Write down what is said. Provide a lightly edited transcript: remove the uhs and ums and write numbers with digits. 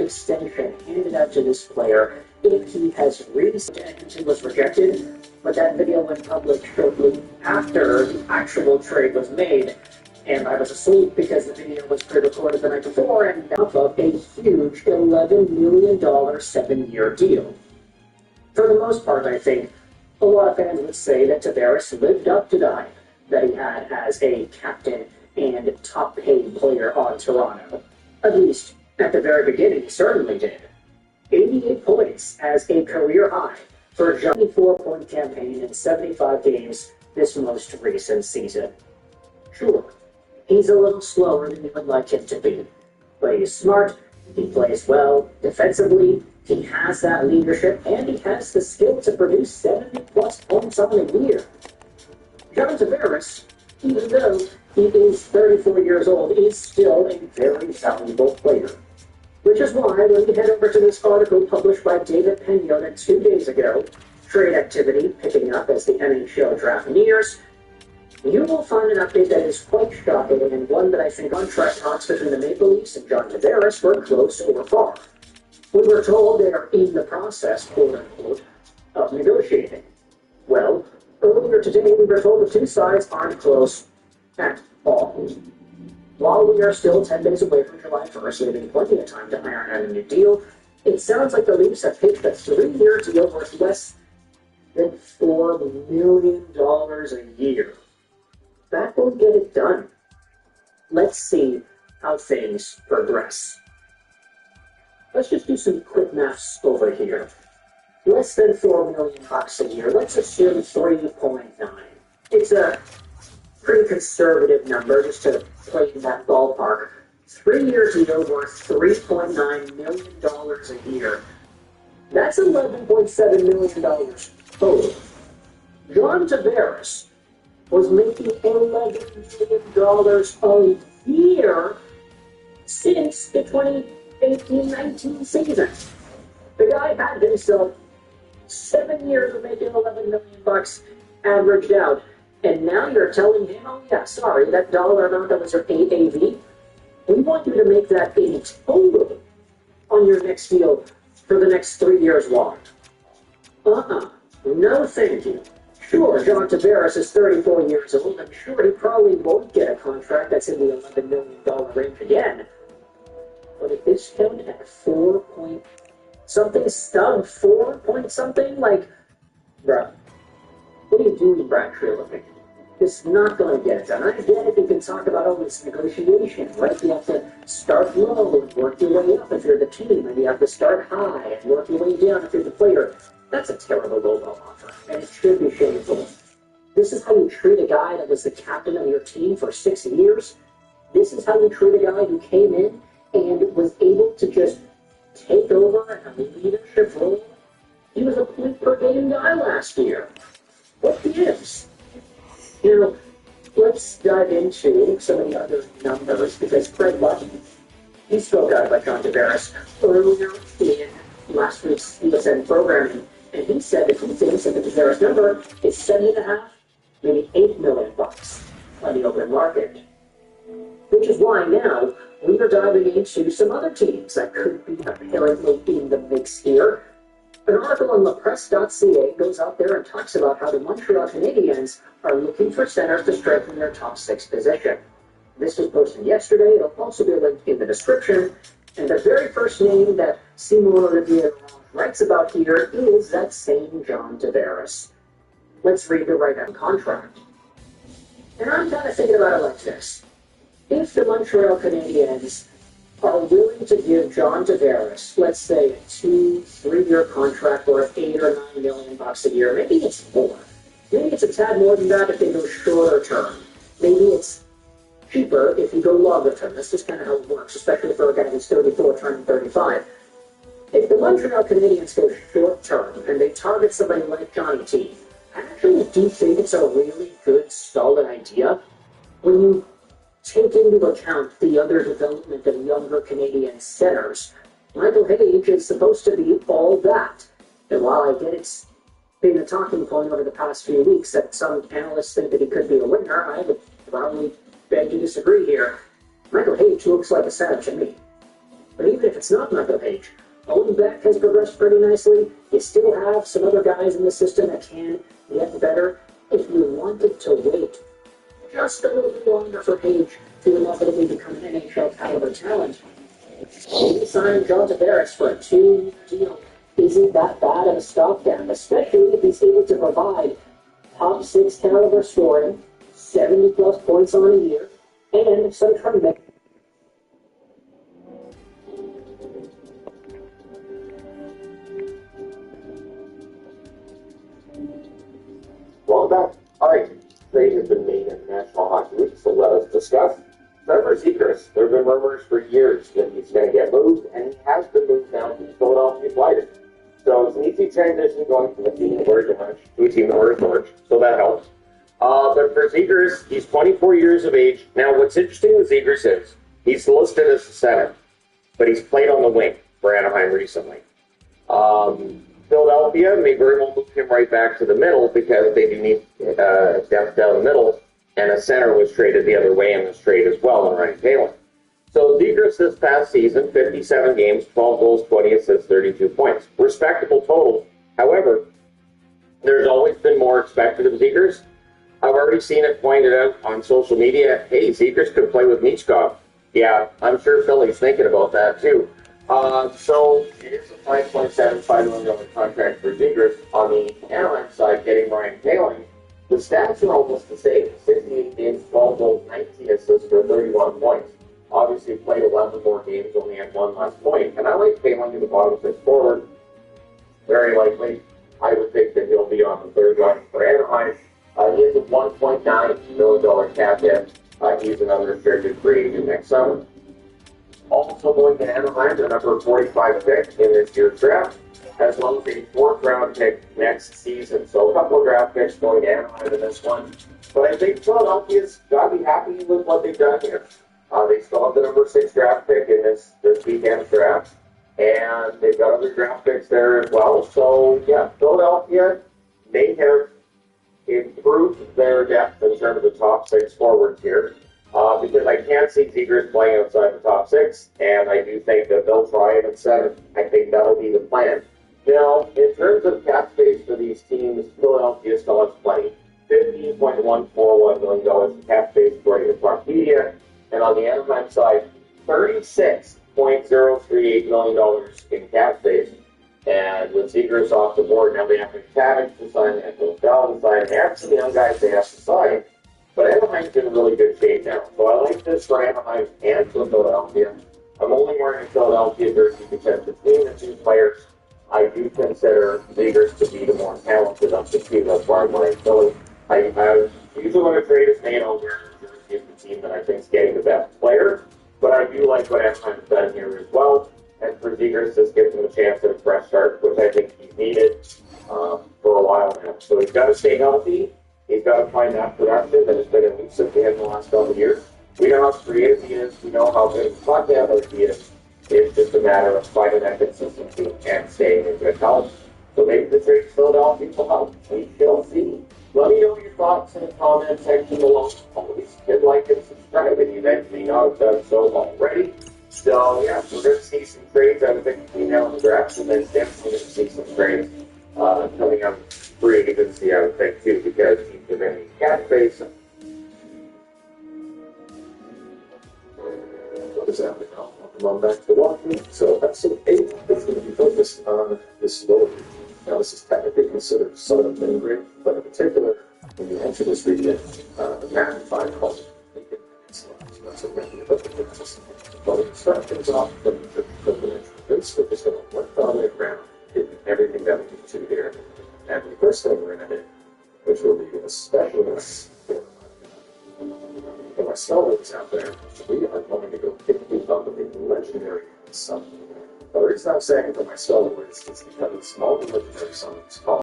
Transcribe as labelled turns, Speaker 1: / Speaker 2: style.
Speaker 1: contract extension handed out to this player if he has recently was rejected, but that video went public shortly after the actual trade was made, and I was asleep because the video was pre-recorded the night before and off of a huge $11 million 7-year deal. For the most part, I think a lot of fans would say that Tavares lived up to the hype that he had as a captain and top-paid player on Toronto. At least, at the very beginning, he certainly did. 88 points as a career high for a 24-point campaign in 75 games this most recent season. Sure, he's a little slower than you would like him to be, but he's smart, he plays well defensively, he has that leadership, and he has the skill to produce 70-plus points on a year. John Tavares, even though he is 34 years old, is still a very valuable player. Which is why, when we head over to this article published by David Pagnotta 2 days ago, Trade Activity Picking Up as the NHL Draft Nears, you will find an update that is quite shocking and one that I think contract talks between the Maple Leafs and John Tavares were close or far. We were told they are in the process, quote-unquote, of negotiating. Well, earlier today we were told the two sides aren't close at all. While we are still 10 days away from July 1st, leaving plenty of time to iron out a new deal, it sounds like the Leafs have pitched a 3-year deal worth less than $4 million a year. That will get it done. Let's see how things progress. Let's just do some quick maths over here. Less than $4 million a year. Let's assume 3.9. It's a pretty conservative number just to play in that ballpark. 3-year deal worth $3.9 million a year. That's $11.7 million total. John Tavares was making $11 million a year since the 2018-19 season. The guy had himself 7 years of making $11 million averaged out, and now you're telling him, oh yeah, sorry, that dollar amount that was your AAV, we want you to make that a total on your next deal for the next 3 years long. No thank you. Sure, John Tavares is 34 years old. I'm sure he probably won't get a contract that's in the $11 million range again. But a discount at 4 point something stub, 4 point something? Like, bruh, what are you doing, Brad Treliving? It's not going to get it done. I get it, you can talk about all this negotiation, right? You have to start low and work your way up if you're the team, and you have to start high and work your way down if you're the player. That's a terrible lowball offer, and it should be shameful. This is how you treat a guy that was the captain of your team for 6 years? This is how you treat a guy who came in and was able to just take over in a leadership role? He was a point-per-game guy last year. What gives? You know, let's dive into some of the other numbers, because Craig Lucky, he spoke out about John Tavares earlier in last week's ESN programming, and he said that he thinks that the Tavares number is $7.5, maybe $8 million on the open market. Which is why now we are diving into some other teams that could be apparently in the mix here. An article on LaPresse.ca goes out there and talks about how the Montreal Canadiens are looking for centers to strengthen their top 6 position. This was posted yesterday. It'll also be linked in the description. And the very first name that Simon Olivier writes about here is that same John Tavares. Let's read the write-down contract. And I'm kind of thinking about it like this. If the Montreal Canadiens are willing to give John Tavares, let's say, a 2-3-year contract worth $8 or $9 million a year, maybe it's more. Maybe it's a tad more than that if they go shorter term. Maybe it's cheaper if you go longer term. That's just kind of how it works, especially for a guy who's 34 turning 35. If the Montreal Canadiens go short term and they target somebody like Johnny T, I actually do think it's a really good, solid idea when you take into account the other development of younger Canadian centers. Michael Hage is supposed to be all that. And while I get it's been a talking point over the past few weeks that some analysts think that he could be a winner, I would probably beg to disagree here. Michael Hage looks like a center to me. But even if it's not Michael Page, Owen Beck has progressed pretty nicely. You still have some other guys in the system that can get better. If you wanted to wait just a little bit longer for Page to inevitably become an NHL caliber talent, maybe sign John Tavares for a 2-year deal isn't that bad of a stopgap, especially if he's able to provide top 6 caliber scoring, 70 plus points on a year, and some tremendous.
Speaker 2: Welcome back. All right, trade has been made in the National Hockey League, so let us discuss. Trevor Zegras, there have been rumors for years that he's going to get moved, and he has been moved down to the Philadelphia Flyers. So it's an easy transition going from a team that wears orange to a team that wears orange, so that helps. But for Zegras, he's 24 years of age. Now, what's interesting with Zegras is he's listed as a center, but he's played on the wing for Anaheim recently. Philadelphia may very well move him right back to the middle because they do need depth down the middle, and a center was traded the other way in this trade as well, and Ryan Taylor. So Zegras this past season, 57 games, 12 goals, 20 assists, 32 points. Respectable total. However, there's always been more expected of Zegras. I've already seen it pointed out on social media, hey, Zegras could play with Michkov. Yeah, I'm sure Philly's thinking about that too. So it is a $5.75 million contract for Zegras. On the Anaheim side, getting Ryan Taylor. The stats are almost the same. 68 games, 12 goals, 19 assists for 31 points. Obviously played 11 more games, only had one less point. And I like Taylor to the bottom 6 forward. Very likely. I would think that he'll be on the third line for Anaheim. He has a $1.9 million cap hit. He's another restricted free agent next summer. Also going to Anaheim, the number 45 pick in this year's draft, as well as a 4th round pick next season. So a couple of draft picks going to Anaheim in this one. But I think Philadelphia's got to be happy with what they've done here. They still have the number 6 draft pick in this weekend's draft. And they've got other draft picks there as well. So, yeah, Philadelphia, they have improved their depth in terms of the top 6 forwards here. Because I can't see Zegras playing outside the top 6, and I do think that they'll try him at 7. I think that'll be the plan. Now, in terms of cap space for these teams, Philadelphia still has plenty. $15.141 million in cap space according to Park Media. And on the Anaheim side, $36.038 million in cap space. And with Zegras off the board, now they have McTavish to sign, and Bell to sign, and they have some young guys they have to sign. But Anaheim's in really good shape now. So I like this for Anaheim and for Philadelphia. I'm only wearing a Philadelphia jersey because between the two players, I do consider Zegras to be the more talented of the two. That's why I'm wearing Philly. I usually when a trade is made, I'll wear the jersey of the team that I think is getting the best player. But I do like what Anaheim's done here as well. And for Zegras, this gives him a chance at a fresh start, which I think he's needed for a while now. So he's got to stay healthy. He's got to find that production that has been elusive to him in the last couple of years. We know how creative he is. We know how good of a puck handler he is. It's just a matter of finding that consistency and staying in good health. So maybe the trade to Philadelphia will help. We shall see. Let me know your thoughts in the comment section below. Always hit like and subscribe if you may not have done so already. So, yeah, we're going to see some trades out of it between now and the draft, and then definitely going to see some trades coming up free agency, I would think, too, because he's been in cap space. What is happening now? Welcome on back to walking. So, episode 8 is going to be focused on this lower. Now, this is technically considered southern Belgrade, but in particular, when you enter this region, the magnified called Lincoln Peninsula. So that's a really important system. But we start things off with the introduce. We're just going to work all the way around, hit everything that we need to here. And the first thing we're going to hit, which will be a specialist for my spellers out there, we are going to go pick up the legendary summon. The reason I'm saying for my spellers is because it's small legendary summons called